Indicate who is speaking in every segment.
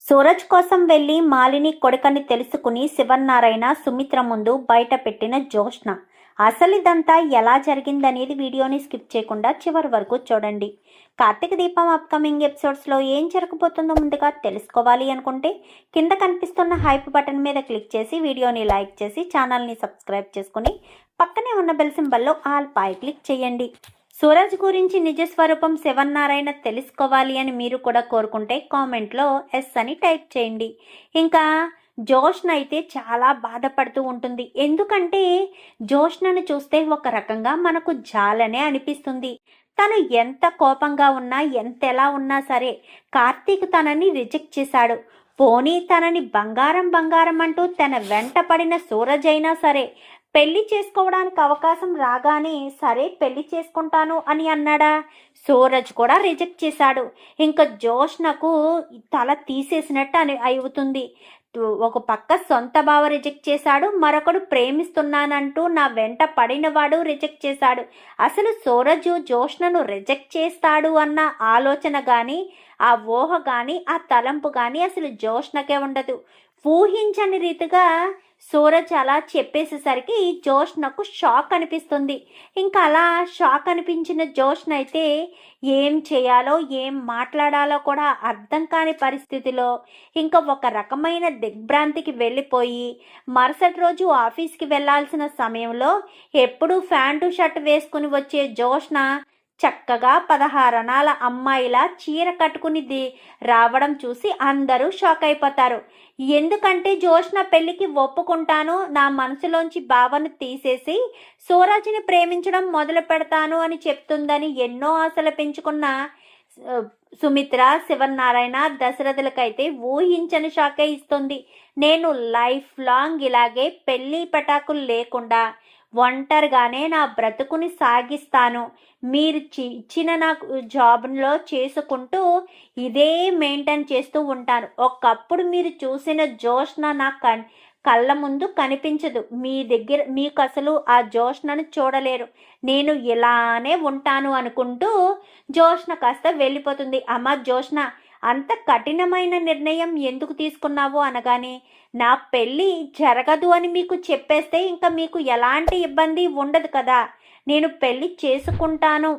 Speaker 1: సూరజ్ కోసం వెళ్లి మాలిని కొడుకని తెలుసుకుని శివన్నారాయణ సుమిత్ర ముందు బయట పెట్టిన జోష్న. అసలు ఇదంతా ఎలా జరిగిందనేది వీడియోని స్కిప్ చేయకుండా చివరి వరకు చూడండి. కార్తీక దీపం అప్కమింగ్ ఎపిసోడ్స్లో ఏం జరగబోతుందో ముందుగా తెలుసుకోవాలి అనుకుంటే కింద కనిపిస్తున్న హైప్ బటన్ మీద క్లిక్ చేసి వీడియోని లైక్ చేసి ఛానల్ని సబ్స్క్రైబ్ చేసుకుని పక్కనే ఉన్న బెల్ సింబల్లో ఆల్ పై క్లిక్ చేయండి. సూరజ్ గురించి నిజ స్వరూపం శివన్నారాయణ తెలుసుకోవాలి అని మీరు కూడా కోరుకుంటే కామెంట్లో ఎస్ అని టైప్ చేయండి. ఇంకా జోష్న అయితే చాలా బాధపడుతూ ఉంటుంది. ఎందుకంటే జోష్నను చూస్తే ఒక రకంగా మనకు జాలనే అనిపిస్తుంది. తను ఎంత కోపంగా ఉన్నా ఎంతెలా ఉన్నా సరే కార్తీక్ తనని రిజెక్ట్ చేశాడు. పోనీ తనని బంగారం బంగారం అంటూ తన వెంట పడిన సూరజ్ అయినా సరే పెళ్లి చేసుకోవడానికి అవకాశం రాగానే సరే పెళ్లి చేసుకుంటాను అని అన్నాడా? సూరజ్ కూడా రిజెక్ట్ చేశాడు. ఇంకా జోష్నకు తల తీసేసినట్టు అవుతుంది. ఒక పక్క సొంత బావ రిజెక్ట్ చేశాడు, మరొకడు ప్రేమిస్తున్నానంటూ నా వెంట పడినవాడు రిజెక్ట్ చేశాడు. అసలు సూరజ్ జోష్నను రిజెక్ట్ చేస్తాడు అన్న ఆలోచన కానీ ఆ ఊహ కానీ ఆ తలంపు కానీ అసలు జోష్నకే ఉండదు. ఊహించని రీతిగా సూరజ్ అలా చెప్పేసేసరికి జోష్నకు షాక్ అనిపిస్తుంది. ఇంకా అలా షాక్ అనిపించిన జోష్న అయితే ఏం చేయాలో ఏం మాట్లాడాలో కూడా అర్థం కాని పరిస్థితిలో ఇంకా ఒక రకమైన దిగ్భ్రాంతికి వెళ్ళిపోయి మరుసటి రోజు ఆఫీస్కి వెళ్ళాల్సిన సమయంలో ఎప్పుడూ ప్యాంటు షర్ట్ వేసుకుని వచ్చే జోష్న చక్కగా 16 అనాల అమ్మాయిలా చీర కట్టుకుని రావడం చూసి అందరూ షాక్ అయిపోతారు. ఎందుకంటే జోష్న పెళ్లికి ఒప్పుకుంటాను, నా మనసులోంచి భావన తీసేసి సూరజ్ని ప్రేమించడం మొదలు పెడతాను అని చెప్తుందని ఎన్నో ఆశలు పెంచుకున్న సుమిత్ర శివన్నారాయణ దశరథులకైతే ఊహించని షాకే ఇస్తుంది. నేను లైఫ్ లాంగ్ ఇలాగే పెళ్లి పటాకులు లేకుండా ఒంటరిగానే నా బ్రతుకుని సాగిస్తాను, మీరు ఇచ్చిన నాకు జాబ్లో చేసుకుంటూ ఇదే మెయింటైన్ చేస్తూ ఉంటాను. ఒకప్పుడు మీరు చూసిన జోష్న నా కళ్ళ ముందు కనిపించదు. మీ దగ్గర మీకు అసలు ఆ జోష్నను చూడలేరు. నేను ఇలానే ఉంటాను అనుకుంటూ జోష్న కాస్త వెళ్ళిపోతుంది. అమ్మ జోష్న, అంత కఠినమైన నిర్ణయం ఎందుకు తీసుకున్నావు అనగానే, నా పెళ్ళి జరగదు అని మీకు చెప్పేస్తే ఇంకా మీకు ఎలాంటి ఇబ్బంది ఉండదు కదా, నేను పెళ్ళి చేసుకుంటాను,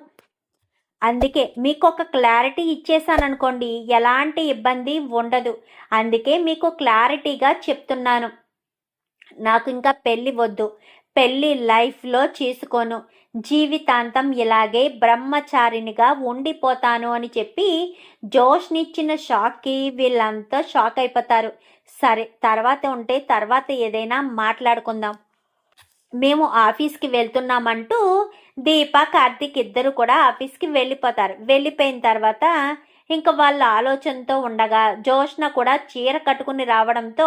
Speaker 1: అందుకే మీకు ఒక క్లారిటీ ఇచ్చేసాను అనుకోండి, ఎలాంటి ఇబ్బంది ఉండదు, అందుకే మీకు క్లారిటీగా చెప్తున్నాను, నాకు ఇంకా పెళ్ళి వద్దు, పెళ్ళి లైఫ్లో చేసుకోను, జీవితాంతం ఇలాగే బ్రహ్మచారినిగా ఉండిపోతాను అని చెప్పి జోష్నిచ్చిన షాక్కి వీళ్ళంతా షాక్ అయిపోతారు. సరే తర్వాత ఏదైనా మాట్లాడుకుందాం, మేము ఆఫీస్కి వెళ్తున్నామంటూ దీప కార్తీక్ ఇద్దరు కూడా ఆఫీస్కి వెళ్ళిపోతారు. వెళ్ళిపోయిన తర్వాత ఇంకా వాళ్ళ ఆలోచనతో ఉండగా జోష్న కూడా చీర కట్టుకుని రావడంతో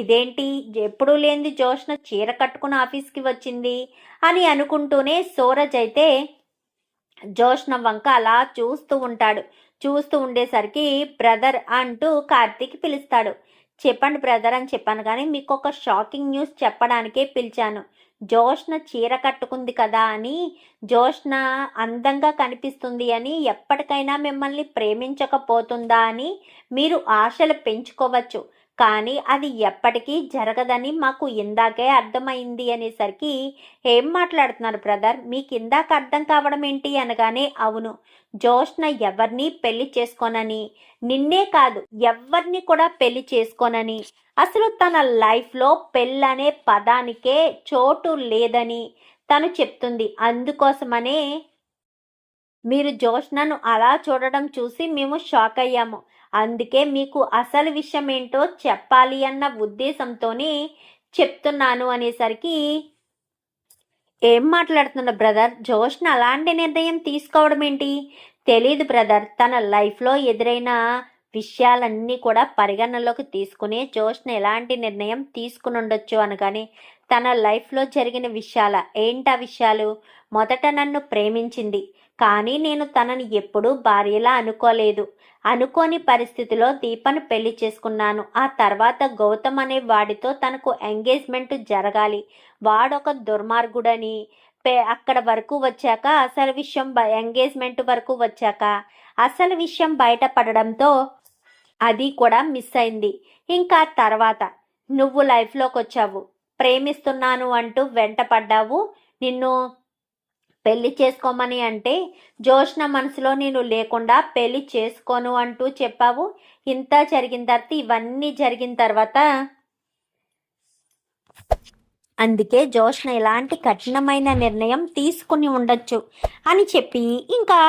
Speaker 1: ఇదేంటి ఎప్పుడూ లేనిది జోష్న చీర కట్టుకుని ఆఫీస్కి వచ్చింది అని అనుకుంటూనే సూరజ్ అయితే జోష్న వంక అలా చూస్తూ ఉంటాడు. చూస్తూ ఉండేసరికి బ్రదర్ అంటూ కార్తీక్ పిలుస్తాడు. చెప్పండి బ్రదర్ అని చెప్పాను, కానీ మీకు ఒక షాకింగ్ న్యూస్ చెప్పడానికే పిలిచాను. జోష్న చీర కట్టుకుంది కదా అని, జోష్న అందంగా కనిపిస్తుంది అని, ఎప్పటికైనా మిమ్మల్ని ప్రేమించకపోతుందా అని మీరు ఆశలు పెంచుకోవచ్చు, కానీ అది ఎప్పటికీ జరగదని మాకు ఇందాకే అర్థమైంది అనేసరికి, ఏం మాట్లాడుతున్నారు బ్రదర్, మీకు ఇందాక అర్థం కావడం ఏంటి అనగానే, అవును జోష్న ఎవరిని పెళ్లి చేసుకోనని, నిన్నే కాదు ఎవరిని కూడా పెళ్లి చేసుకోనని, అసలు తన లైఫ్లో పెళ్ళనే పదానికే చోటు లేదని తను చెప్తుంది. అందుకోసమనే మీరు జోష్నను అలా చూడడం చూసి మేము షాక్ అయ్యాము, అందుకే మీకు అసలు విషయం ఏంటో చెప్పాలి అన్న ఉద్దేశంతోనే చెప్తున్నాను అనేసరికి, ఏం మాట్లాడుతున్న బ్రదర్, జోష్న అలాంటి నిర్ణయం తీసుకోవడం ఏంటి? తెలీదు బ్రదర్, తన లైఫ్లో ఎదురైన విషయాలన్నీ కూడా పరిగణనలోకి తీసుకుని జోష్న ఎలాంటి నిర్ణయం తీసుకుని ఉండొచ్చు అనగానే, తన లైఫ్లో జరిగిన విషయాల ఏంటా విషయాలు, మొదట నన్ను ప్రేమించింది, కానీ నేను తనని ఎప్పుడూ భార్యలా అనుకోలేదు, అనుకోని పరిస్థితిలో దీపను పెళ్లి చేసుకున్నాను. ఆ తర్వాత గౌతమ్ అనే వాడితో తనకు ఎంగేజ్మెంట్ జరగాలి, వాడొక దుర్మార్గుడని, అక్కడ వరకు వచ్చాక అసలు విషయం ఎంగేజ్మెంట్ వరకు వచ్చాక అసలు విషయం బయటపడడంతో అది కూడా మిస్ అయింది. ఇంకా తర్వాత నువ్వు లైఫ్లోకి వచ్చావు, ప్రేమిస్తున్నాను అంటూ వెంట పడ్డావు, నిన్ను పెళ్లి చేసుకోమని అంటే జోష్న మనసులో నేను లేకుండా పెళ్లి చేసుకోను అంటూ చెప్పావు. ఇంత జరిగిన తర్వాత, ఇవన్నీ జరిగిన తర్వాత అందుకే జోష్న ఇలాంటి కఠినమైన నిర్ణయం తీసుకుని ఉండొచ్చు అని చెప్పి ఇంకా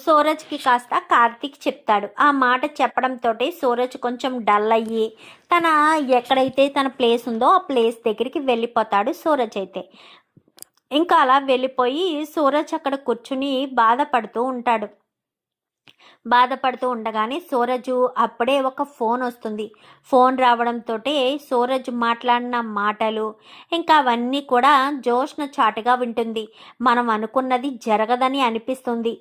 Speaker 1: సూరజ్కి కాస్త కార్తీక్ చెప్తాడు. ఆ మాట చెప్పడంతో సూరజ్ కొంచెం డల్ అయ్యి తన ఎక్కడైతే తన ప్లేస్ ఉందో ఆ ప్లేస్ దగ్గరికి వెళ్ళిపోతాడు సూరజ్ అయితే. ఇంకా అలా వెళ్ళిపోయి సూరజ్ అక్కడ కూర్చుని బాధపడుతూ ఉండగానే సూరజ్ అప్పుడే ఒక ఫోన్ వస్తుంది. ఫోన్ రావడంతో సూరజ్ మాట్లాడిన మాటలు ఇంకా అవన్నీ కూడా జోష్న చాటుగా వింటుంది. మనం అనుకున్నది జరగదని అనిపిస్తుంది,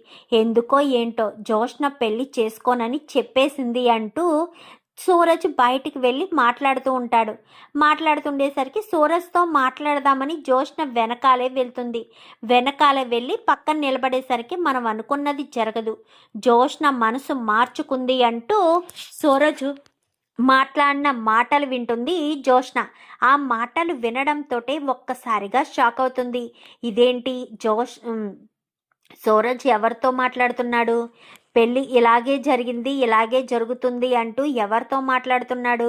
Speaker 1: ఎందుకో ఏంటో జోష్న పెళ్లి చేసుకోనని చెప్పేసింది అంటూ సూరజ్ బయటికి వెళ్ళి మాట్లాడుతుండేసరికి సూరజ్తో మాట్లాడదామని జోష్న వెనకాలే వెళ్ళి పక్కన నిలబడేసరికి మనం అనుకున్నది జరగదు, జోష్న మనసు మార్చుకుంది అంటూ సూరజ్ మాట్లాడిన మాటలు వింటుంది జోష్న. ఆ మాటలు వినడంతో ఒక్కసారిగా షాక్ అవుతుంది. ఇదేంటి సూరజ్ ఎవరితో మాట్లాడుతున్నాడు, పెళ్ళి ఇలాగే జరిగింది ఇలాగే జరుగుతుంది అంటూ ఎవరితో మాట్లాడుతున్నాడు,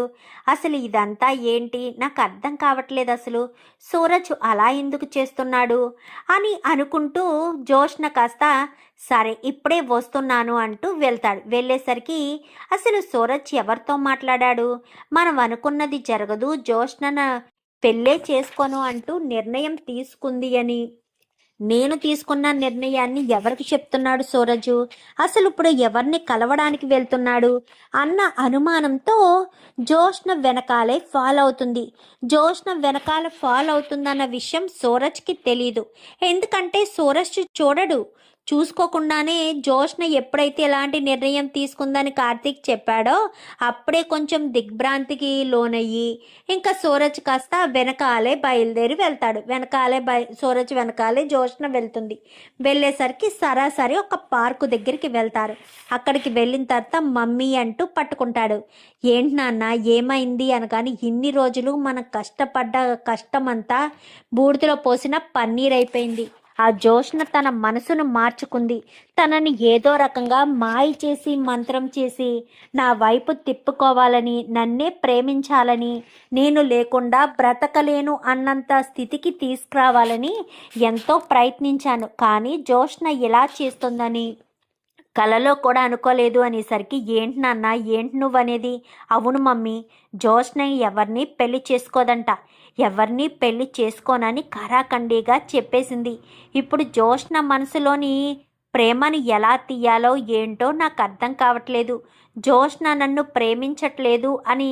Speaker 1: అసలు ఇదంతా ఏంటి, నాకు అర్థం కావట్లేదు, అసలు సూరజ్ అలా ఎందుకు చేస్తున్నాడు అని అనుకుంటూ జోష్న కాస్త సరే ఇప్పుడే వస్తున్నాను అంటూ వెళ్ళేసరికి అసలు సూరజ్ ఎవరితో మాట్లాడాడు, మనం అనుకున్నది జరగదు, జోష్న పెళ్ళే చేసుకోను అంటూ నిర్ణయం తీసుకుంది అని నేను తీసుకున్న నిర్ణయాన్ని ఎవరికి చెప్తున్నాడు సూరజు, అసలు ఇప్పుడు ఎవరిని కలవడానికి వెళ్తున్నాడు అన్న అనుమానంతో జోష్న వెనకాలే ఫాలో అవుతుందన్న విషయం సూరజ్కి తెలీదు. ఎందుకంటే సూరజ్ చూసుకోకుండానే జోష్న ఎప్పుడైతే ఎలాంటి నిర్ణయం తీసుకుందని కార్తీక్ చెప్పాడో అప్పుడే కొంచెం దిగ్భ్రాంతికి లోనయ్యి ఇంకా సూరజ్ కాస్త వెనకాలే బయలుదేరి వెళ్తాడు. సూరజ్ వెనకాలే జోష్న వెళ్తుంది. వెళ్ళేసరికి సరాసరి ఒక పార్కు దగ్గరికి వెళ్తారు. అక్కడికి వెళ్ళిన తర్వాత మమ్మీ అంటూ పట్టుకుంటాడు. ఏంటి నాన్న ఏమైంది అనగాని, ఇన్ని రోజులు మనం కష్టపడ్డ కష్టమంతా బూడిదలో పోసిన పన్నీర్ అయిపోయింది. ఆ జోష్న తన మనసును మార్చుకుంది, తనని ఏదో రకంగా మాయ చేసి మంత్రం చేసి నా వైపు తిప్పుకోవాలని, నన్నే ప్రేమించాలని, నేను లేకుండా బ్రతకలేను అన్నంత స్థితికి తీసుకురావాలని ఎంతో ప్రయత్నించాను. కానీ జోష్న ఇలా చేస్తుందని కలలో కూడా అనుకోలేదు అనేసరికి, ఏంటి నాన్న ఏంటి నువ్వనేది, అవును మమ్మీ, జోష్న ఎవరిని పెళ్లి చేసుకోనని కరాఖండిగా చెప్పేసింది. ఇప్పుడు జోష్న మనసులోని ప్రేమను ఎలా తీయాలో ఏంటో నాకు అర్థం కావట్లేదు, జోష్న నన్ను ప్రేమించట్లేదు అని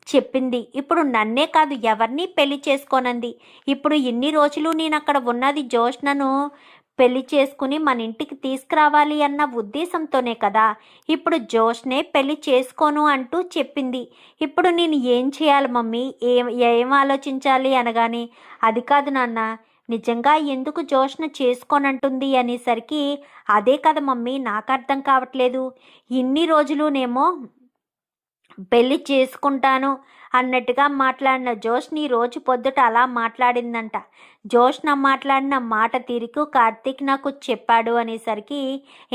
Speaker 1: చెప్పింది. ఇప్పుడు నన్నే కాదు ఎవరిని పెళ్లి చేసుకోనంది. ఇప్పుడు ఇన్ని రోజులు నేను అక్కడ ఉన్నది జోష్నను పెళ్లి చేసుకుని మన ఇంటికి తీసుకురావాలి అన్న ఉద్దేశంతోనే కదా. ఇప్పుడు జోష్నే పెళ్లి చేసుకోను అంటూ చెప్పింది. ఇప్పుడు నేను ఏం చేయాలి మమ్మీ, ఏం ఆలోచించాలి అనగానే, అది కాదు నాన్న, నిజంగా ఎందుకు జోష్న చేసుకోనంటుంది అనేసరికి, అదే కదా మమ్మీ నాకు అర్థం కావట్లేదు, ఇన్ని రోజులునేమో పెళ్లి చేసుకుంటాను అన్నట్టుగా మాట్లాడిన జోష్ని రోజు పొద్దుట అలా మాట్లాడిందంట. జోష్న మాట్లాడిన మాట తీరుకు కార్తీక్ నాకు చెప్పాడు అనేసరికి,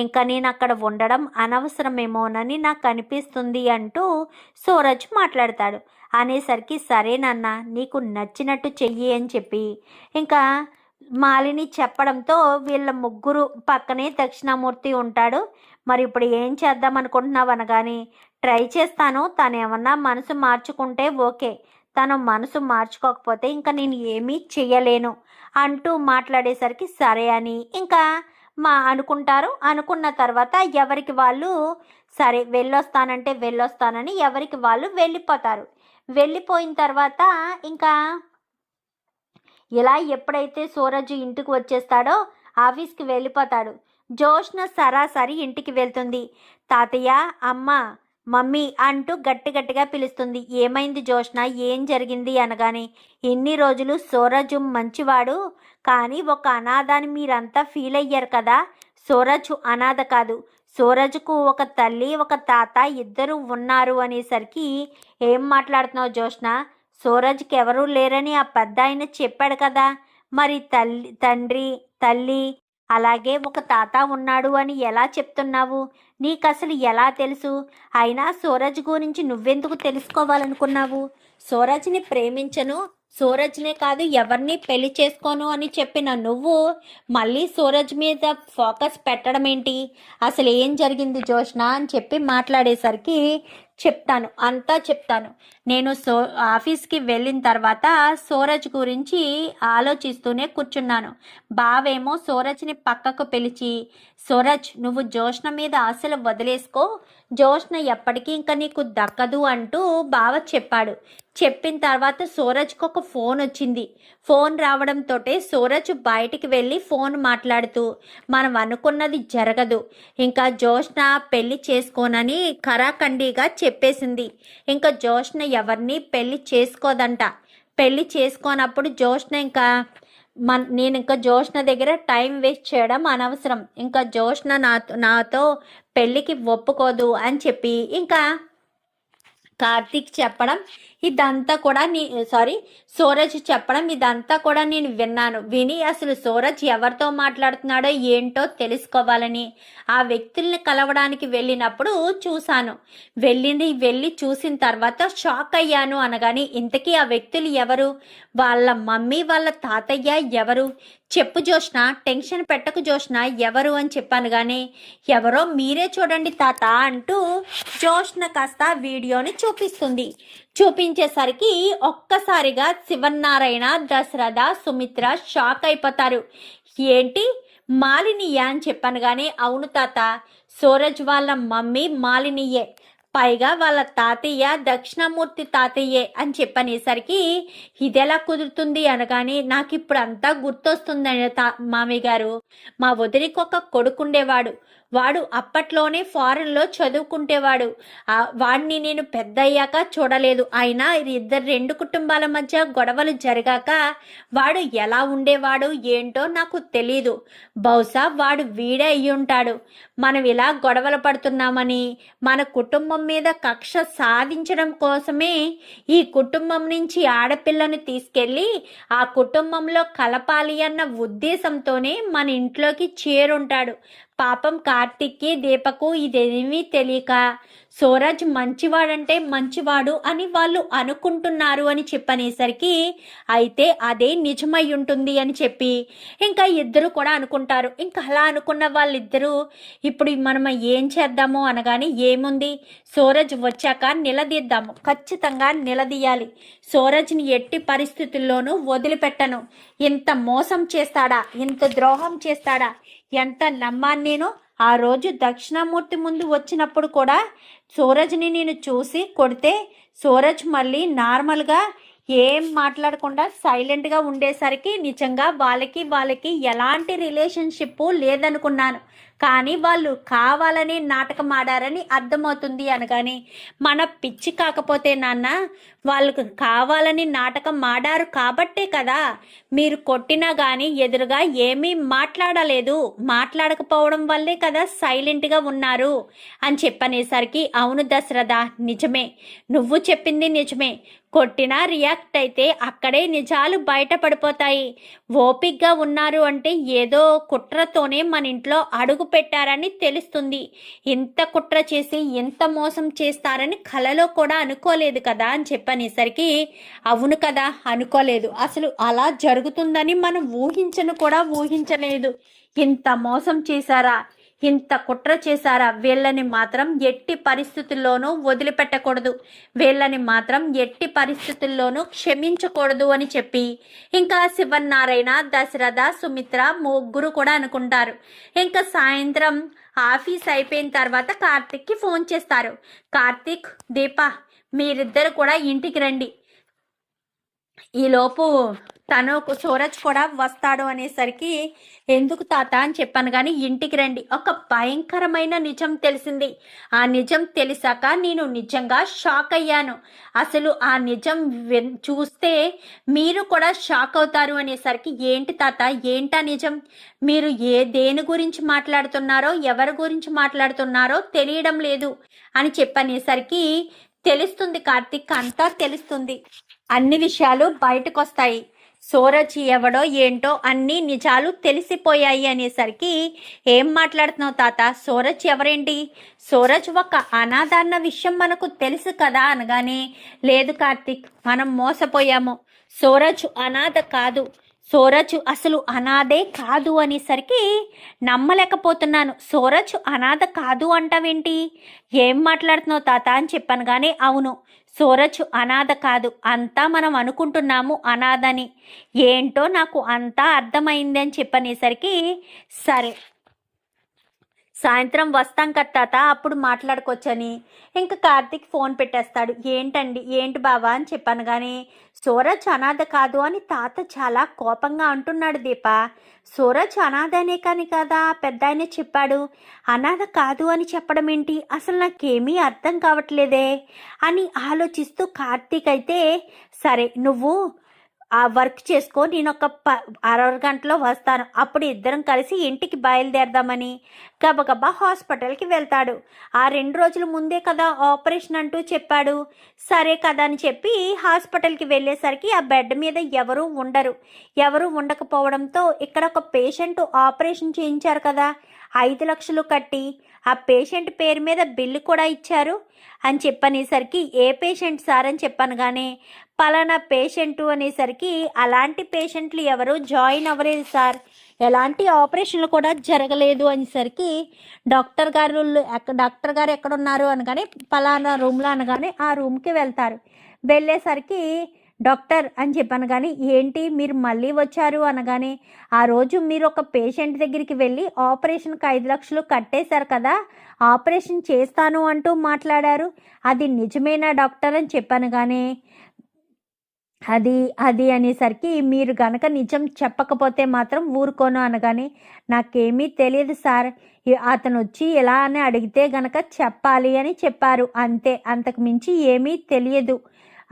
Speaker 1: ఇంకా నేను అక్కడ ఉండడం అనవసరమేమోనని నాకు అనిపిస్తుంది అంటూ సూరజ్ మాట్లాడతాడు. అనేసరికి సరేనన్న నీకు నచ్చినట్టు చెయ్యి అని చెప్పి ఇంకా మాలిని చెప్పడంతో వీళ్ళ ముగ్గురు పక్కనే దక్షిణామూర్తి ఉంటాడు. మరి ఇప్పుడు ఏం చేద్దాం అనుకుంటున్నావు అనగానే, ట్రై చేస్తాను, తను ఏమన్నా మనసు మార్చుకుంటే ఓకే, తను మనసు మార్చుకోకపోతే ఇంకా నేను ఏమీ చెయ్యలేను అంటూ మాట్లాడేసరికి సరే అని ఇంకా అనుకున్న తర్వాత ఎవరికి వాళ్ళు సరే వెళ్ళొస్తానని ఎవరికి వాళ్ళు వెళ్ళిపోతారు. వెళ్ళిపోయిన తర్వాత ఇంకా ఇలా ఎప్పుడైతే సూరజ్ ఇంటికి వచ్చేస్తాడో ఆఫీస్కి వెళ్ళిపోతాడు. జోష్న సరాసరి ఇంటికి వెళ్తుంది. తాతయ్య, అమ్మ, మమ్మీ అంటూ గట్టిగా పిలుస్తుంది. ఏమైంది జోష్న, ఏం జరిగింది అనగానే, ఇన్ని రోజులు సూరజ్ మంచివాడు కానీ ఒక అనాథ అని మీరంతా ఫీల్ అయ్యారు కదా, సూరజ్ అనాథ కాదు, సూరజ్కు ఒక తల్లి ఒక తాత ఇద్దరు ఉన్నారు అనేసరికి ఏం మాట్లాడుతున్నావు జోష్న? సూరజ్కి ఎవరూ లేరని ఆ పెద్ద ఆయన చెప్పాడు కదా, మరి తండ్రి తల్లి అలాగే ఒక తాత ఉన్నాడు అని ఎలా చెప్తున్నావు? నీకు అసలు ఎలా తెలుసు? అయినా సూరజ్ గురించి నువ్వెందుకు తెలుసుకోవాలనుకున్నావు? సూరజ్ని ప్రేమించను, సూరజ్నే కాదు ఎవరిని పెళ్లి చేసుకోను అని చెప్పిన నువ్వు మళ్ళీ సూరజ్ మీద ఫోకస్ పెట్టడం ఏంటి? అసలు ఏం జరిగింది జోష్న అని చెప్పి మాట్లాడేసరికి చెప్తాను, అంతా చెప్తాను. నేను ఆఫీస్కి వెళ్ళిన తర్వాత సూరజ్ గురించి ఆలోచిస్తూనే కూర్చున్నాను. బావేమో సూరజ్ని పక్కకు పిలిచి, సూరజ్ నువ్వు జోష్న మీద ఆశలు వదిలేసుకో, జోష్న ఎప్పటికీ ఇంకా నీకు దక్కదు అంటూ బావ చెప్పాడు. చెప్పిన తర్వాత సూరజ్కి ఒక ఫోన్ వచ్చింది. ఫోన్ రావడంతో సూరజ్ బయటికి వెళ్ళి ఫోన్ మాట్లాడుతూ, మనం అనుకున్నది జరగదు, ఇంకా జోష్న పెళ్లి చేసుకోనని ఖరాఖండిగా చెప్పేసింది. ఇంకా జోష్న ఎవరిని పెళ్లి చేసుకోదంట. పెళ్లి చేసుకోనప్పుడు జోష్న నేను ఇంకా జోష్న దగ్గర టైం వేస్ట్ చేయడం అనవసరం, ఇంకా జోష్న నాతో పెళ్ళికి ఒప్పుకోదు అని చెప్పి ఇంకా కార్తీక్ చెప్పడం ఇదంతా కూడా సూరజ్ చెప్పడం ఇదంతా కూడా నేను విన్నాను. విని అసలు సూరజ్ ఎవరితో మాట్లాడుతున్నాడో ఏంటో తెలుసుకోవాలని ఆ వ్యక్తుల్ని కలవడానికి వెళ్ళినప్పుడు చూశాను. వెళ్ళి చూసిన తర్వాత షాక్ అయ్యాను. అనగాని ఇంతకీ ఆ వ్యక్తులు ఎవరు? వాళ్ళ మమ్మీ వాళ్ళ తాతయ్య ఎవరు? చెప్పు జోష్న, టెన్షన్ పెట్టకు జోష్న, ఎవరు అని చెప్పాను. కానీ ఎవరో మీరే చూడండి తాత అంటూ జోష్న కాస్త వీడియోని చూపిస్తుంది. చూపించేసరికి ఒక్కసారిగా శివన్నారాయణ, దశరథ, సుమిత్ర షాక్ అయిపోతారు. ఏంటి మాలినియా అని చెప్పాను. కానీ అవును తాత, సూరజ్ వాళ్ళ మమ్మీ మాలినియే, పైగా వాళ్ళ తాతయ్య దక్షిణామూర్తి తాతయ్యే అని చెప్పనేసరికి ఇదెలా కుదురుతుంది అనగానే నాకు ఇప్పుడు అంతా గుర్తొస్తుందని మామయ్య గారు, మా వదిలికి ఒక కొడుకుండేవాడు, వాడు అప్పట్లోనే ఫారెన్లో చదువుకుంటేవాడు. వాడిని నేను పెద్ద అయ్యాక చూడలేదు. అయినా రెండు కుటుంబాల మధ్య గొడవలు జరిగాక వాడు ఎలా ఉండేవాడు ఏంటో నాకు తెలీదు. బహుశా వాడు వీడే అయ్యి ఉంటాడు. మనం ఇలా గొడవలు పడుతున్నామని మన కుటుంబం మీద కక్ష సాధించడం కోసమే ఈ కుటుంబం నుంచి ఆడపిల్లను తీసుకెళ్ళి ఆ కుటుంబంలో కలపాలి అన్న ఉద్దేశంతోనే మన ఇంట్లోకి చేరుంటాడు. పాపం కార్తీక్కి, దీపకు ఇదేమీ తెలియక సూరజ్ మంచివాడంటే మంచివాడు అని వాళ్ళు అనుకుంటున్నారు అని చెప్పనేసరికి అయితే అదే నిజమై ఉంటుంది అని చెప్పి ఇంకా ఇద్దరు కూడా అనుకుంటారు. ఇంకా అలా అనుకున్న వాళ్ళిద్దరూ ఇప్పుడు మనం ఏం చేద్దాము అనగానే ఏముంది, సూరజ్ వచ్చాక నిలదీద్దాము, ఖచ్చితంగా నిలదీయాలి. సూరజ్ని ఎట్టి పరిస్థితుల్లోనూ వదిలిపెట్టను. ఇంత మోసం చేస్తాడా, ఇంత ద్రోహం చేస్తాడా, ఎంత నమ్మాను నేను. ఆ రోజు దక్షిణామూర్తి ముందు వచ్చినప్పుడు కూడా సూరజ్ని నేను చూసి కొడితే సూరజ్ మళ్ళీ నార్మల్గా ఏం మాట్లాడకుండా సైలెంట్గా ఉండేసరికి నిజంగా వాళ్ళకి ఎలాంటి రిలేషన్షిప్ లేదనుకున్నాను. కానీ వాళ్ళు కావాలని నాటకం ఆడారని అర్థమవుతుంది అనగానే మన పిచ్చి కాకపోతే నాన్న, వాళ్ళకు కావాలని నాటకం ఆడారు కాబట్టే కదా మీరు కొట్టినా కానీ ఎదురుగా ఏమీ మాట్లాడలేదు, మాట్లాడకపోవడం వల్లే కదా సైలెంట్గా ఉన్నారు అని చెప్పనేసరికి అవును దశరథ, నిజమే, నువ్వు చెప్పింది నిజమే. కొట్టినా రియాక్ట్ అయితే అక్కడే నిజాలు బయటపడిపోతాయి. ఓపిక్గా ఉన్నారు అంటే ఏదో కుట్రతోనే మన ఇంట్లో అడుగు పెట్టారని తెలుస్తుంది. ఇంత కుట్ర చేసి ఇంత మోసం చేస్తారని కలలో కూడా అనుకోలేదు కదా అని చెప్పనేసరికి అవును కదా, అనుకోలేదు. అసలు అలా జరుగుతుందని మనం ఊహించలేదు. ఇంత మోసం చేశారా, ఇంత కుట్ర చేశారా, వీళ్ళని మాత్రం ఎట్టి పరిస్థితుల్లోనూ వదిలిపెట్టకూడదు, వీళ్ళని మాత్రం ఎట్టి పరిస్థితుల్లోనూ క్షమించకూడదు అని చెప్పి ఇంకా శివన్నారాయణ, దశరథ, సుమిత్ర ముగ్గురు కూడా అనుకుంటారు. ఇంకా సాయంత్రం ఆఫీస్ అయిపోయిన తర్వాత కార్తీక్కి ఫోన్ చేస్తారు. కార్తీక్, దీప మీరిద్దరు కూడా ఇంటికి రండి, ఈలోపు తను సూరజ్ కూడా వస్తాడు అనేసరికి ఎందుకు తాత అని చెప్పాను, కానీ ఇంటికి రండి. ఒక భయంకరమైన నిజం తెలిసింది. ఆ నిజం తెలిసాక నేను నిజంగా షాక్ అయ్యాను. అసలు ఆ నిజం చూస్తే మీరు కూడా షాక్ అవుతారు అనేసరికి ఏంటి తాత, ఏంటా నిజం? మీరు దేని గురించి మాట్లాడుతున్నారో, ఎవరి గురించి మాట్లాడుతున్నారో తెలియడం లేదు అని చెప్పనేసరికి తెలుస్తుంది కార్తిక్, అంతా తెలుస్తుంది. అన్ని విషయాలు బయటకు వస్తాయి. సూరజ్ ఎవడో ఏంటో అన్ని నిజాలు తెలిసిపోయాయి అనేసరికి ఏం మాట్లాడుతున్నావు తాత, సూరజ్ ఎవరేంటి? సూరజ్ ఒక అనాథ అన్న విషయం మనకు తెలుసు కదా అనగానే, లేదు కార్తిక్, మనం మోసపోయాము. సూరజ్ అనాథ కాదు, సూరజ్ అసలు అనాథే కాదు అనేసరికి నమ్మలేకపోతున్నాను. సూరజ్ అనాథ కాదు అంటావేంటి? ఏం మాట్లాడుతున్నావు తాత అని చెప్పాను. కానీ అవును, సూరజ్ అనాథ కాదు, అంతా మనం అనుకుంటున్నాము అనాథని. ఏంటో నాకు అంతా అర్థమైంది అని చెప్పనేసరికి సరే సాయంత్రం వస్తాం కదా తాత, అప్పుడు మాట్లాడుకోవచ్చని ఇంకా కార్తీక్ ఫోన్ పెట్టేస్తాడు. ఏంటండి, ఏంటి బావా అని చెప్పాను. కానీ సూరజ్ అనాథ కాదు అని తాత చాలా కోపంగా అంటున్నాడు. దీప, సూరజ్ అనాథ అనే కానీ కదా పెద్ద ఆయన చెప్పాడు, అనాథ కాదు అని చెప్పడం ఏంటి? అసలు నాకేమీ అర్థం కావట్లేదే అని ఆలోచిస్తూ కార్తీక్ అయితే, సరే నువ్వు ఆ వర్క్ చేసుకో, నేను ఒక అరగంటలో వస్తాను, అప్పుడు ఇద్దరం కలిసి ఇంటికి బయలుదేరదామని గబగబా హాస్పిటల్కి వెళ్తాడు. ఆ 2 రోజుల ముందే కదా ఆపరేషన్ అంటూ చెప్పాడు. సరే కదా అని చెప్పి హాస్పిటల్కి వెళ్ళేసరికి ఆ బెడ్ మీద ఎవరూ ఉండకపోవడంతో ఇక్కడ ఒక పేషెంట్ ఆపరేషన్ చేయించారు కదా, 5 లక్షలు కట్టి ఆ పేషెంట్ పేరు మీద బిల్లు కూడా ఇచ్చారు అని చెప్పనేసరికి ఏ పేషెంట్ సార్ అని చెప్పాను. కానీ పలానా పేషెంటు అనేసరికి అలాంటి పేషెంట్లు ఎవరు జాయిన్ అవ్వలేదు సార్, ఎలాంటి ఆపరేషన్లు కూడా జరగలేదు అనేసరికి డాక్టర్ గారు ఎక్కడున్నారు అనగానే పలానా రూమ్లో అనగానే ఆ రూమ్కి వెళ్తారు. వెళ్ళేసరికి డాక్టర్ అని చెప్పాను. కానీ ఏంటి మీరు మళ్ళీ వచ్చారు అనగానే, ఆ రోజు మీరు ఒక పేషెంట్ దగ్గరికి వెళ్ళి ఆపరేషన్కి 5 లక్షలు కట్టేశారు కదా, ఆపరేషన్ చేస్తాను అంటూ మాట్లాడారు, అది నిజమేనా డాక్టర్ అని చెప్పాను. కానీ అది అనేసరికి మీరు గనక నిజం చెప్పకపోతే మాత్రం ఊరుకోను అనగానే, నాకేమీ తెలియదు సార్, అతను వచ్చి ఎలా అని అడిగితే గనక చెప్పాలి అని చెప్పారు అంతే, అంతకు మించి ఏమీ తెలియదు,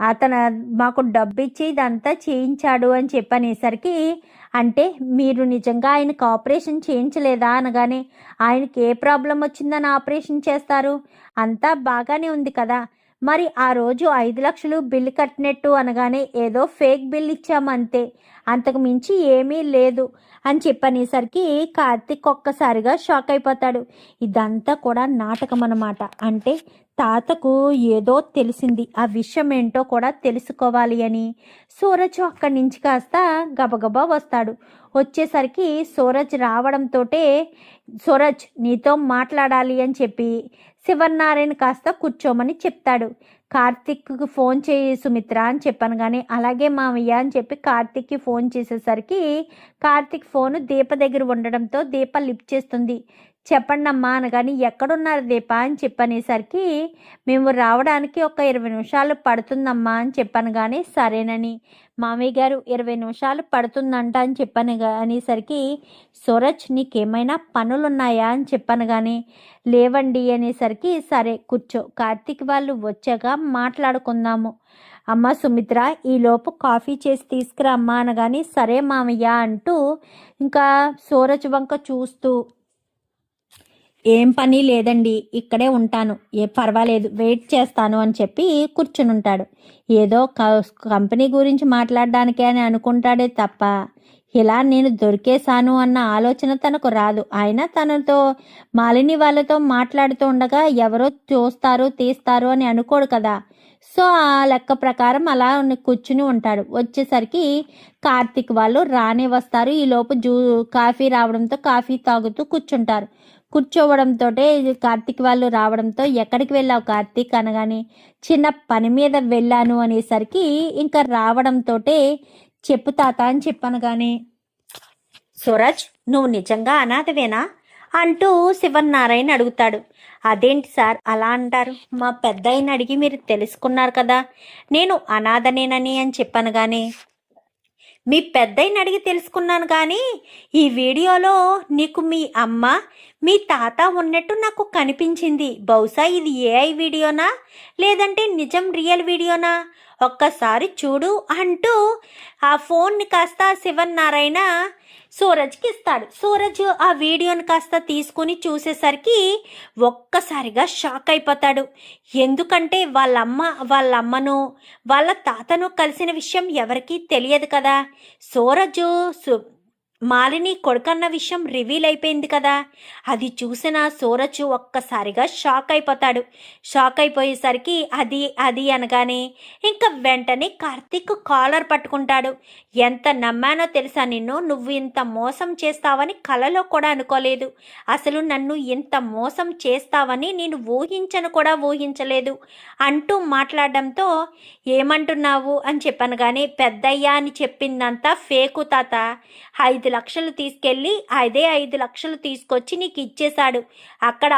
Speaker 1: అతను మాకు డబ్బు ఇచ్చి ఇదంతా చేయించాడు అని చెప్పనేసరికి, అంటే మీరు నిజంగా ఆయనకు ఆపరేషన్ చేయించలేదా అనగానే, ఆయనకి ఏ ప్రాబ్లం వచ్చిందని ఆపరేషన్ చేస్తారు, అంతా బాగానే ఉంది కదా, మరి ఆ రోజు 5 లక్షలు బిల్లు కట్టినట్టు అనగానే ఏదో ఫేక్ బిల్ ఇచ్చామంతే, అంతకు మించి ఏమీ లేదు అని చెప్పనేసరికి కార్తిక్ ఒక్కసారిగా షాక్ అయిపోతాడు. ఇదంతా కూడా నాటకం అన్నమాట. అంటే తాతకు ఏదో తెలిసింది, ఆ విషయం ఏంటో కూడా తెలుసుకోవాలి అని సూరజ్ అక్కడి నుంచి కాస్త గబగబా వస్తాడు. వచ్చేసరికి సూరజ్ రావడంతో, సూరజ్ నీతో మాట్లాడాలి అని చెప్పి శివనారాయణ కాస్త కూర్చోమని చెప్తాడు. కార్తిక్కి ఫోన్ చేయి సుమిత్ర అని చెప్పాను. కానీ అలాగే మామయ్య అని చెప్పి కార్తిక్కి ఫోన్ చేసేసరికి కార్తిక్ ఫోను దీప దగ్గర ఉండడంతో దీప లిఫ్ట్ చేస్తుంది. చెప్పండి అమ్మా అనగాని, ఎక్కడున్నారు దీప అని చెప్పనేసరికి, మేము రావడానికి ఒక 20 నిమిషాలు పడుతుందమ్మా అని చెప్పాను. కానీ సరేనని మామయ్య గారు 20 నిమిషాలు పడుతుందంట అని చెప్పాను. అనేసరికి సూరజ్ నీకేమైనా పనులున్నాయా అని చెప్పాను. కానీ లేవండి అనేసరికి, సరే కూర్చో, కార్తీక్ వాళ్ళు వచ్చాక మాట్లాడుకుందాము. అమ్మ సుమిత్ర ఈలోపు కాఫీ చేసి తీసుకురా అమ్మా అనగాని, సరే మామయ్య అంటూ ఇంకా సూరజ్ వంక చూస్తూ, ఏం పని లేదండి, ఇక్కడే ఉంటాను, పర్వాలేదు వెయిట్ చేస్తాను అని చెప్పి కూర్చుని ఉంటాడు. ఏదో కంపెనీ గురించి మాట్లాడడానికే అని అనుకుంటాడే తప్ప ఇలా నేను దొరికేశాను అన్న ఆలోచన తనకు రాదు. అయినా తనతో మాలిని వాళ్ళతో మాట్లాడుతూ ఉండగా ఎవరో చూస్తారు తీస్తారు అని అనుకోడు కదా. సో ఆ లెక్క ప్రకారం అలా కూర్చుని ఉంటాడు. వచ్చేసరికి కార్తిక్ వాళ్ళు రానే వస్తారు. ఈలోపు కాఫీ రావడంతో కాఫీ తాగుతూ కూర్చుంటారు. కూర్చోవడంతో కార్తిక్ వాళ్ళు రావడంతో, ఎక్కడికి వెళ్ళావు కార్తిక్ అనగానే, చిన్న పని మీద వెళ్ళాను అనేసరికి ఇంకా రావడంతో, చెప్పు తాత అని చెప్పాను. కానీ సూరజ్ నువ్వు నిజంగా అనాథవేనా? అంటూ శివనారాయణ అడుగుతాడు. అదేంటి సార్ అలా అంటారు? మా పెద్దయ్యని అడిగి మీరు తెలుసుకున్నారు కదా నేను అనాథనేనని అని చెప్పాను. కానీ మీ పెద్దయ్యని అడిగి తెలుసుకున్నాను, కానీ ఈ వీడియోలో నీకు మీ అమ్మ మీ తాత ఉన్నట్టు నాకు కనిపించింది. బహుశా ఇది ఏఐ వీడియోనా లేదంటే నిజం రియల్ వీడియోనా, ఒక్కసారి చూడు అంటూ ఆ ఫోన్ని కాస్త శివనారాయణ సూరజ్కి ఇస్తాడు. సూరజ్ ఆ వీడియోని కాస్త తీసుకుని చూసేసరికి ఒక్కసారిగా షాక్ అయిపోతాడు. ఎందుకంటే వాళ్ళమ్మను వాళ్ళ తాతను కలిసిన విషయం ఎవరికీ తెలియదు కదా. సూరజ్ మాలిని కొడుకన్న విషయం రివీల్ అయిపోయింది కదా. అది చూసిన సూరజ్ ఒక్కసారిగా షాక్ అయిపోతాడు. షాక్ అయిపోయేసరికి అది అనగానే ఇంకా వెంటనే కార్తీక్ కాలర్ పట్టుకుంటాడు. ఎంత నమ్మానో తెలుసా నిన్ను, నువ్వు ఇంత మోసం చేస్తావని కలలో కూడా అనుకోలేదు. అసలు నన్ను ఇంత మోసం చేస్తావని నేను ఊహించలేదు అంటూ మాట్లాడడంతో ఏమంటున్నావు అని చెప్పాను. కానీ పెద్దయ్య అని చెప్పిందంతా ఫేకు తాత. 5 లక్షలు తీసుకెళ్ళి అదే 5 లక్షలు తీసుకొచ్చి నీకు ఇచ్చేశాడు. అక్కడ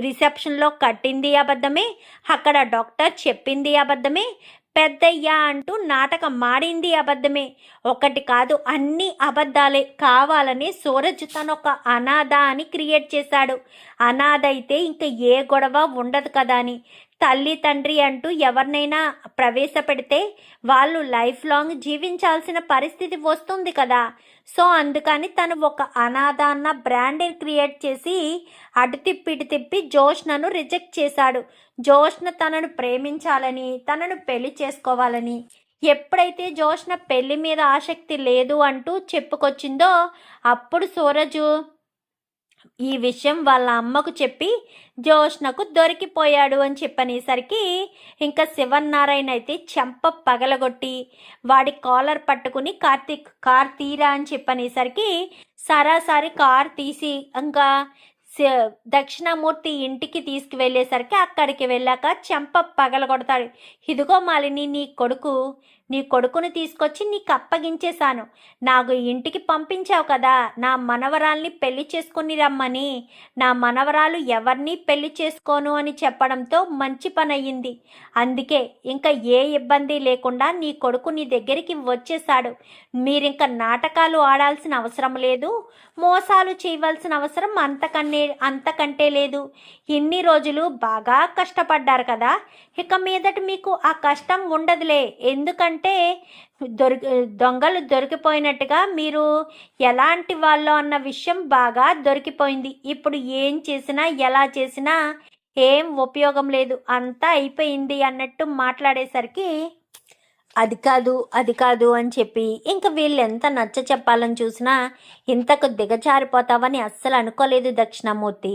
Speaker 1: రిసెప్షన్లో కట్టింది అబద్ధమే, అక్కడ డాక్టర్ చెప్పింది అబద్ధమే, పెద్దయ్య అంటూ నాటకం మాడింది అబద్ధమే. ఒకటి కాదు అన్ని అబద్ధాలే. కావాలని సూరజ్ తనొక అనాథ అని క్రియేట్ చేశాడు. అనాథ అయితే ఇంకా ఏ గొడవ ఉండదు కదా అని. తల్లి తండ్రి అంటూ ఎవరినైనా ప్రవేశపెడితే వాళ్ళు లైఫ్ లాంగ్ జీవించాల్సిన పరిస్థితి వస్తుంది కదా. సో అందుకని తను ఒక అనాథ అన్న బ్రాండ్ని క్రియేట్ చేసి అటు తిప్పి ఇటు తిప్పి జోష్నను రిజెక్ట్ చేశాడు. జోష్న తనను ప్రేమించాలని, తనను పెళ్లి చేసుకోవాలని, ఎప్పుడైతే జోష్న పెళ్లి మీద ఆసక్తి లేదు అంటూ చెప్పుకొచ్చిందో అప్పుడు సూరజ్ ఈ విషయం వాళ్ళ అమ్మకు చెప్పి జోష్నకు దొరికిపోయాడు అని చెప్పనేసరికి ఇంకా శివనారాయణ అయితే చెంప పగలగొట్టి వాడి కాలర్ పట్టుకుని కార్తీక్ కార్ తీరా అని చెప్పనేసరికి సరాసరి కార్ తీసి ఇంకా దక్షిణామూర్తి ఇంటికి తీసుకువెళ్ళేసరికి అక్కడికి వెళ్ళాక చెంప పగలగొడతాడు. ఇదిగో మాలిని నీ కొడుకుని తీసుకొచ్చి నీకు అప్పగించేశాను. నాకు ఇంటికి పంపించావు కదా నా మనవరాల్ని పెళ్లి చేసుకుని రమ్మని. నా మనవరాలు ఎవరిని పెళ్లి చేసుకోను అని చెప్పడంతో మంచి పని అయ్యింది. అందుకే ఇంకా ఏ ఇబ్బంది లేకుండా నీ కొడుకు నీ దగ్గరికి వచ్చేశాడు. మీరింక నాటకాలు ఆడాల్సిన అవసరం లేదు, మోసాలు చేయవలసిన అవసరం అంతకంటే లేదు. ఇన్ని రోజులు బాగా కష్టపడ్డారు కదా, ఇక మీదట మీకు ఆ కష్టం ఉండదులే. ఎందుకంటే దొంగలు దొరికిపోయినట్టుగా మీరు ఎలాంటి వాళ్ళు అన్న విషయం బాగా దొరికిపోయింది. ఇప్పుడు ఏం చేసినా ఎలా చేసినా ఏం ఉపయోగం లేదు, అంతా అయిపోయింది అన్నట్టు మాట్లాడేసరికి అది కాదు అని చెప్పి ఇంకా వీళ్ళు ఎంత నచ్చ చెప్పాలని చూసినా ఇంతకు దిగజారిపోతావని అస్సలు అనుకోలేదు దక్షిణామూర్తి.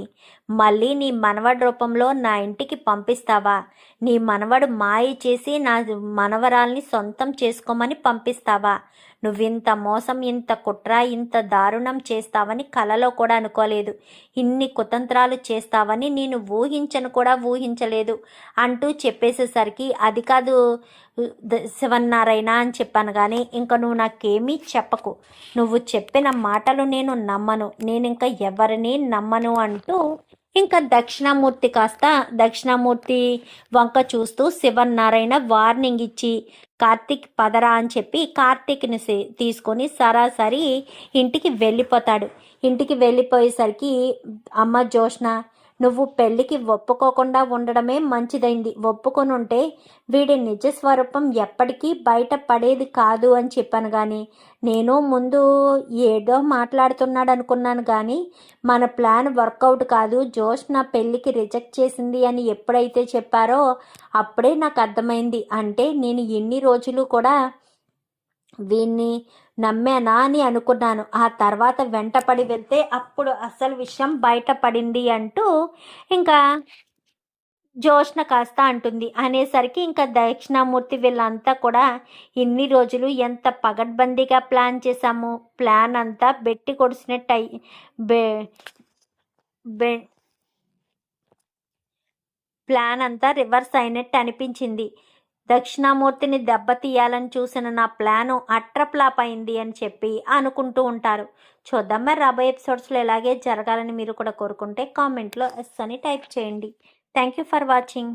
Speaker 1: మళ్ళీ నీ మనవడి రూపంలో నా ఇంటికి పంపిస్తావా? నీ మనవడు మాయ చేసి నా మనవరాల్ని సొంతం చేసుకోమని పంపిస్తావా? నువ్వింత మోసం, ఇంత కుట్ర, ఇంత దారుణం చేస్తావని కలలో కూడా అనుకోలేదు. ఇన్ని కుతంత్రాలు చేస్తావని నేను ఊహించలేదు అంటూ చెప్పేసేసరికి అది కాదు శివనారాయణ అని చెప్పాను. కానీ ఇంకా నువ్వు నాకేమీ చెప్పకు, నువ్వు చెప్పిన మాటలు నేను నమ్మను, నేను ఇంకా ఎవరిని నమ్మను అంటూ ఇంకా దక్షిణామూర్తి వంక చూస్తూ శివనారాయణ వార్నింగ్ ఇచ్చి కార్తీక్ పదరా అని చెప్పి కార్తీక్ని తీసుకొని సరాసరి ఇంటికి వెళ్ళిపోతాడు. ఇంటికి వెళ్ళిపోయేసరికి అమ్మ జోష్న, నువ్వు పెళ్ళికి ఒప్పుకోకుండా ఉండడమే మంచిదైంది. ఒప్పుకొని ఉంటే వీడి నిజస్వరూపం ఎప్పటికీ బయట పడేది కాదు అని చెప్పాను. కానీ నేను ముందు ఏదో మాట్లాడుతున్నాడు అనుకున్నాను, కానీ మన ప్లాన్ వర్కౌట్ కాదు, జోష్న పెళ్ళికి రిజెక్ట్ చేసింది అని ఎప్పుడైతే చెప్పారో అప్పుడే నాకు అర్థమైంది. అంటే నేను ఎన్ని రోజులు కూడా వీణ్ణి నమ్మేనా అని అనుకున్నాను. ఆ తర్వాత వెంటపడి వెళ్తే అప్పుడు అసలు విషయం బయటపడింది అంటూ ఇంకా జోష్న కాస్త అంటుంది. అనేసరికి ఇంకా దక్షిణామూర్తి వీళ్ళంతా కూడా ఇన్ని రోజులు ఎంత పగడ్బందీగా ప్లాన్ చేశాము, ప్లాన్ అంతా బెట్టి కొడిసినట్టు ప్లాన్ అంతా రివర్స్ అయినట్టు అనిపించింది. దక్షిణామూర్తిని దెబ్బతీయాలని చూసిన నా ప్లాను అట్రప్లాప్ అయింది అని చెప్పి అనుకుంటూ ఉంటారు. చూద్దాం మరి రాబోయే ఎపిసోడ్స్లో ఇలాగే జరగాలని మీరు కూడా కోరుకుంటే కామెంట్లో ఎస్ అని టైప్ చేయండి. Thank you for watching.